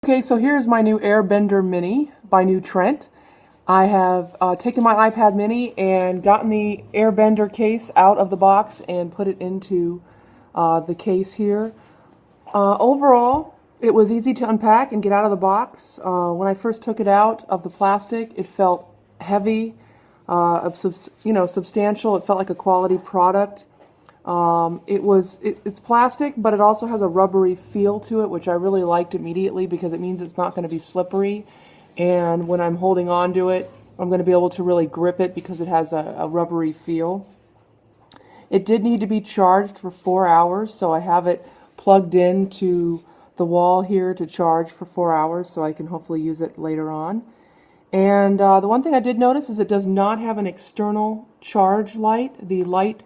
Okay, so here's my new Airbender Mini by new Trent. I have taken my iPad Mini and gotten the Airbender case out of the box and put it into the case here. Overall, it was easy to unpack and get out of the box. When I first took it out of the plastic, it felt heavy, substantial. It felt like a quality product. It's plastic, but it also has a rubbery feel to it, which I really liked immediately because it means it's not going to be slippery. And when I'm holding on to it, I'm going to be able to really grip it because it has a rubbery feel. It did need to be charged for 4 hours, so I have it plugged into the wall here to charge for 4 hours so I can hopefully use it later on. And the one thing I did notice is it does not have an external charge light. The light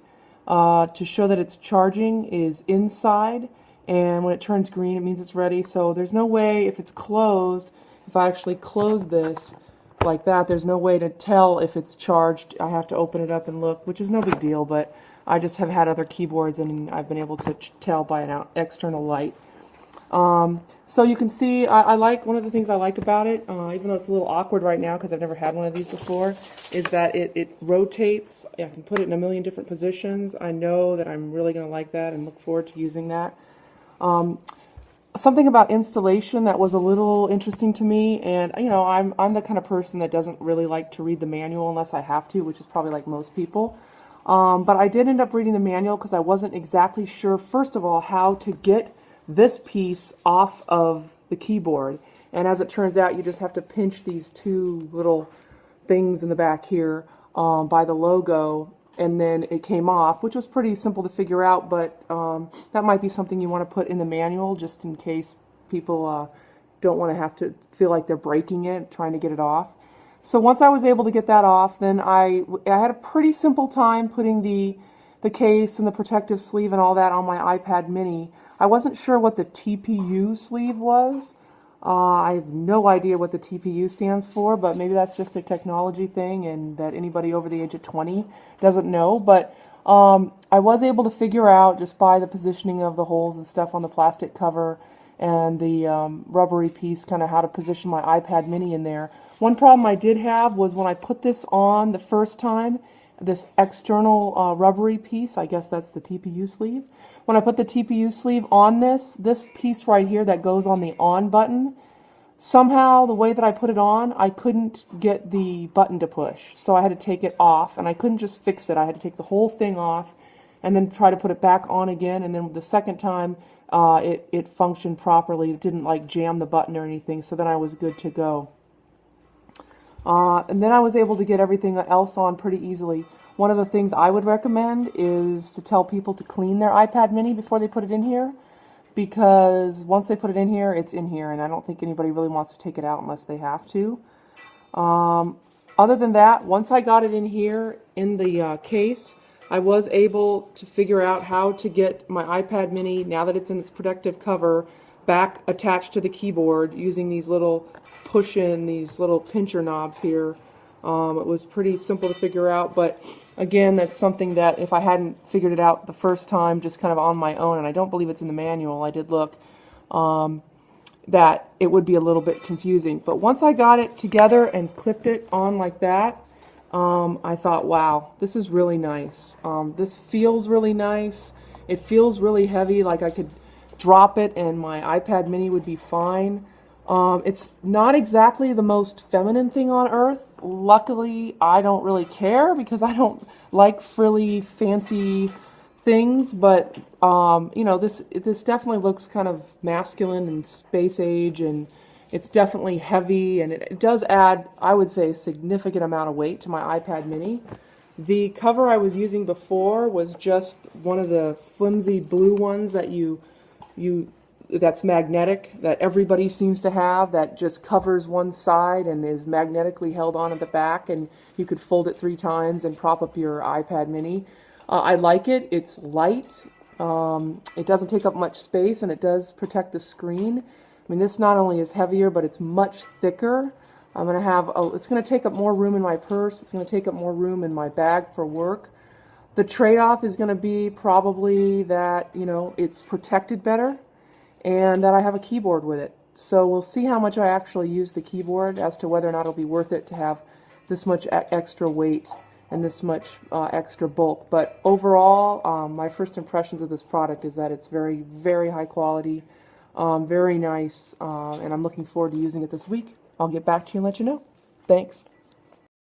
to show that it's charging is inside, and when it turns green it means it's ready. So there's no way, if it's closed, if I actually close this like that, there's no way to tell if it's charged. I have to open it up and look, which is no big deal, but I just have had other keyboards and I've been able to tell by an external light. So you can see, I like, one of the things I like about it, even though it's a little awkward right now because I've never had one of these before, is that it rotates. I can put it in a million different positions. I know that I'm really going to like that and look forward to using that. Something about installation that was a little interesting to me, and I'm the kind of person that doesn't really like to read the manual unless I have to, which is probably like most people. But I did end up reading the manual because I wasn't exactly sure, first of all, how to get this piece off of the keyboard. And as it turns out, you just have to pinch these two little things in the back here by the logo, and then it came off, which was pretty simple to figure out, but that might be something you want to put in the manual just in case people don't want to have to feel like they're breaking it, trying to get it off. So once I was able to get that off, then I had a pretty simple time putting the case and the protective sleeve and all that on my iPad Mini. I wasn't sure what the TPU sleeve was. I have no idea what the TPU stands for, but maybe that's just a technology thing and that anybody over the age of 20 doesn't know. But I was able to figure out, just by the positioning of the holes and stuff on the plastic cover and the rubbery piece, kind of how to position my iPad Mini in there. One problem I did have was when I put this on the first time, this external rubbery piece, I guess that's the TPU sleeve. When I put the TPU sleeve on this piece right here that goes on the on button, somehow the way that I put it on, I couldn't get the button to push. So I had to take it off, and I couldn't just fix it. I had to take the whole thing off and then try to put it back on again. And then the second time, it functioned properly. It didn't like jam the button or anything, so then I was good to go. And then I was able to get everything else on pretty easily. One of the things I would recommend is to tell people to clean their iPad Mini before they put it in here, because once they put it in here, it's in here, and I don't think anybody really wants to take it out unless they have to. Other than that, once I got it in here in the case, I was able to figure out how to get my iPad Mini, now that it's in its protective cover, back attached to the keyboard using these little push-in, these little pincher knobs here. It was pretty simple to figure out, but again, that's something that if I hadn't figured it out the first time just kind of on my own, and I don't believe it's in the manual, I did look, that it would be a little bit confusing. But once I got it together and clipped it on like that, I thought, wow, this is really nice. This feels really nice. It feels really heavy, like I could drop it and my iPad Mini would be fine. It's not exactly the most feminine thing on earth. Luckily, I don't really care because I don't like frilly, fancy things, but this definitely looks kind of masculine and space age, and it's definitely heavy, and it does add, I would say, a significant amount of weight to my iPad Mini. The cover I was using before was just one of the flimsy blue ones that that's magnetic, that everybody seems to have, that just covers one side and is magnetically held on at the back, and you could fold it 3 times and prop up your iPad Mini. I like it. It's light. It doesn't take up much space, and it does protect the screen. I mean, this not only is heavier, but it's much thicker. It's going to take up more room in my purse. It's going to take up more room in my bag for work. The trade-off is going to be probably that, it's protected better and that I have a keyboard with it. So we'll see how much I actually use the keyboard as to whether or not it'll be worth it to have this much extra weight and this much extra bulk. But overall, my first impressions of this product is that it's very, very high quality, very nice, and I'm looking forward to using it this week. I'll get back to you and let you know. Thanks.